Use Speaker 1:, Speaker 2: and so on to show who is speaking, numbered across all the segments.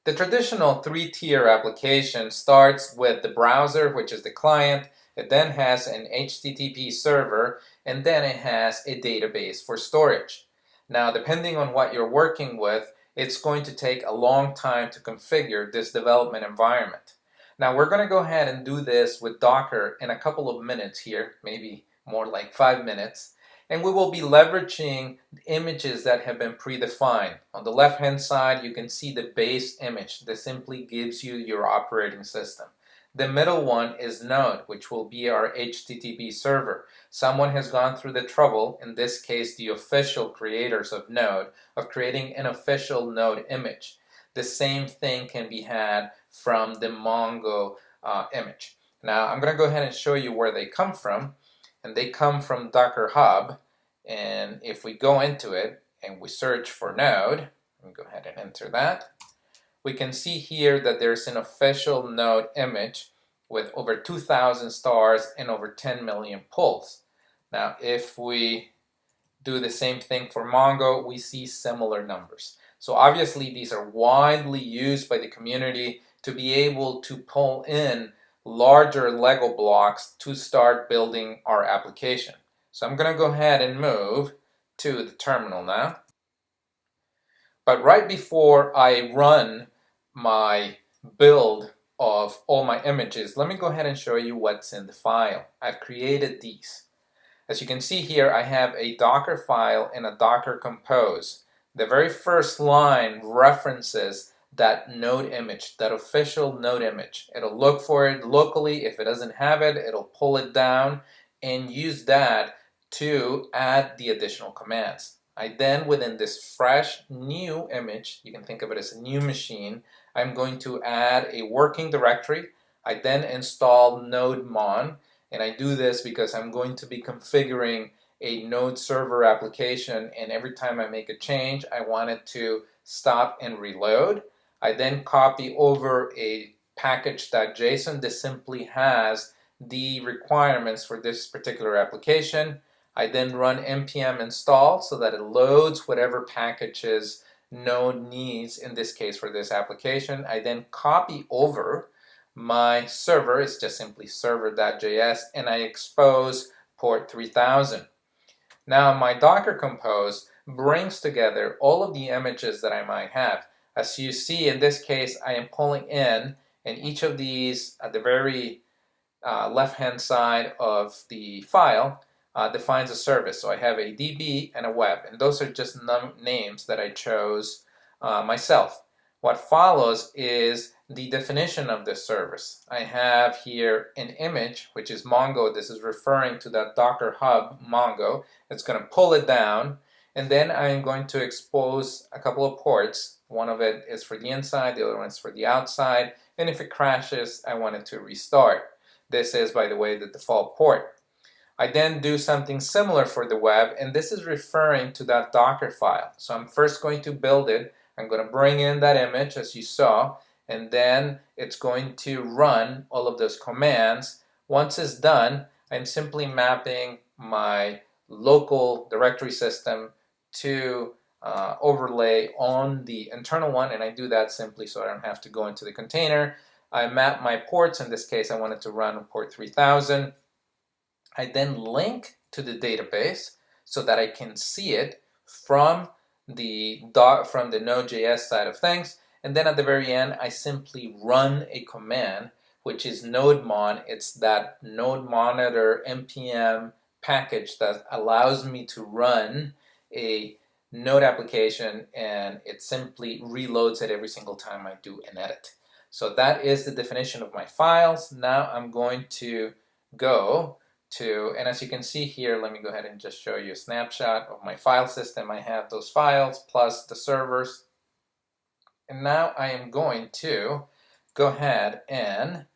Speaker 1: The traditional three-tier application starts with the browser, which is the client. It then has an HTTP server, and then it has a database for storage. Now, depending on what you're working with, it's going to take a long time to configure this development environment. Now, we're going to go ahead and do this with Docker in a couple of minutes here, maybe more like 5 minutes. And we will be leveraging images that have been predefined. On the left-hand side, you can see the base image that simply gives you your operating system. The middle one is Node, which will be our HTTP server. Someone has gone through the trouble, in this case the official creators of Node, of creating an official Node image. The same thing can be had from the Mongo image. Now, I'm going to go ahead and show you where they come from. And they come from Docker Hub. And if we go into it and we search for Node, let me go ahead and enter that, we can see here that there's an official Node image with over 2,000 stars and over 10 million pulls. Now, if we do the same thing for Mongo, we see similar numbers. So obviously, these are widely used by the community to be able to pull in larger Lego blocks to start building our application. So I'm going to go ahead and move to the terminal now. But right before I run my build of all my images, let me go ahead and show you what's in the file. I've created these. As you can see here, I have a Docker file and a Docker compose. The very first line references that node image, that official node image. It'll look for it locally. If it doesn't have it, it'll pull it down and use that to add the additional commands. I then, within this fresh new image, you can think of it as a new machine, I'm going to add a working directory. I then install nodemon, and I do this because I'm going to be configuring a node server application, and every time I make a change, I want it to stop and reload. I then copy over a package.json that simply has the requirements for this particular application. I then run npm install so that it loads whatever packages Node needs, in this case for this application. I then copy over my server, it's just simply server.js, and I expose port 3000. Now my Docker Compose brings together all of the images that I might have. As you see, in this case, I am pulling in, and each of these at the very left-hand side of the file defines a service. So I have a DB and a web, and those are just names that I chose myself. What follows is the definition of this service. I have here an image, which is Mongo. This is referring to that Docker Hub Mongo. It's going to pull it down, and then I'm going to expose a couple of ports. One of it is for the inside, the other one is for the outside, and if it crashes, I want it to restart. This is, by the way, the default port. I then do something similar for the web, and this is referring to that Docker file. So I'm first going to build it. I'm going to bring in that image, as you saw, and then it's going to run all of those commands. Once it's done, I'm simply mapping my local directory system to overlay on the internal one, and I do that simply so I don't have to go into the container. I map my ports. In this case, I wanted to run port 3000. I then link to the database so that I can see it from the Node.js side of things. And then at the very end, I simply run a command, which is nodemon. It's that node monitor npm package that allows me to run a Node application, and it simply reloads it every single time I do an edit. So that is the definition of my files. Now I'm going to go to, and as you can see here, let me go ahead and just show you a snapshot of my file system. I have those files plus the servers. And now I am going to go ahead and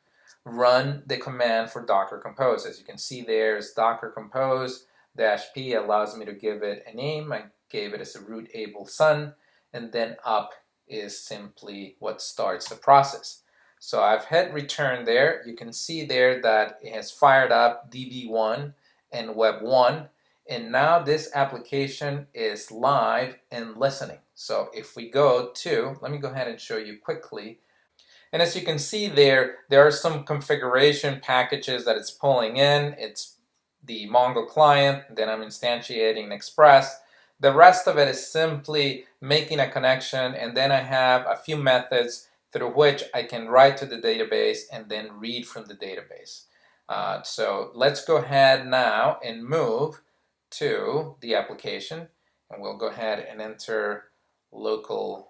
Speaker 1: run the command for Docker Compose. As you can see, there's Docker Compose -p allows me to give it a name. I gave it as a root able son, and then up is simply what starts the process. So I've hit return there. You can see there that it has fired up DB1 and Web1, and now this application is live and listening. So if we go to, let me go ahead and show you quickly. And as you can see there are some configuration packages that it's pulling in. It's the Mongo client, then I'm instantiating Express. The rest of it is simply making a connection, and then I have a few methods through which I can write to the database and then read from the database. So let's go ahead now and move to the application, and we'll go ahead and enter localhost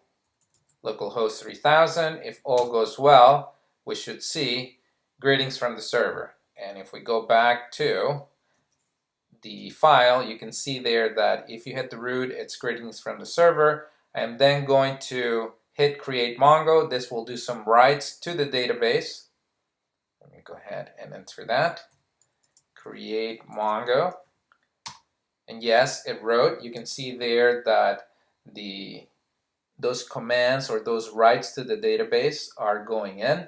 Speaker 1: 3000. If all goes well, we should see greetings from the server. And if we go back to the file, you can see there that if you hit the root, it's greetings from the server. I'm then going to hit create Mongo. This will do some writes to the database. Let me go ahead and enter that. Create Mongo. And yes, it wrote. You can see there that those commands or those writes to the database are going in.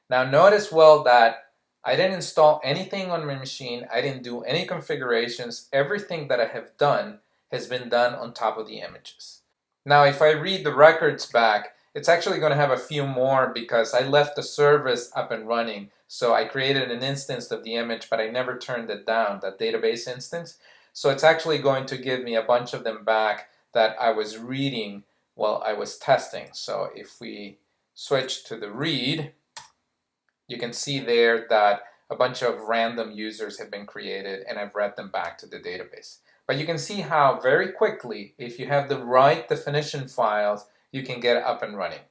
Speaker 1: Now notice well that I didn't install anything on my machine. I didn't do any configurations. Everything that I have done has been done on top of the images. Now if I read the records back, it's actually going to have a few more because I left the service up and running. So I created an instance of the image, but I never turned it down, that database instance. So it's actually going to give me a bunch of them back that I was reading while I was testing. So if we switch to the read, you can see there that a bunch of random users have been created and I've read them back to the database. But you can see how very quickly, if you have the right definition files, you can get up and running.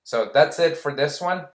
Speaker 1: So that's it for this one.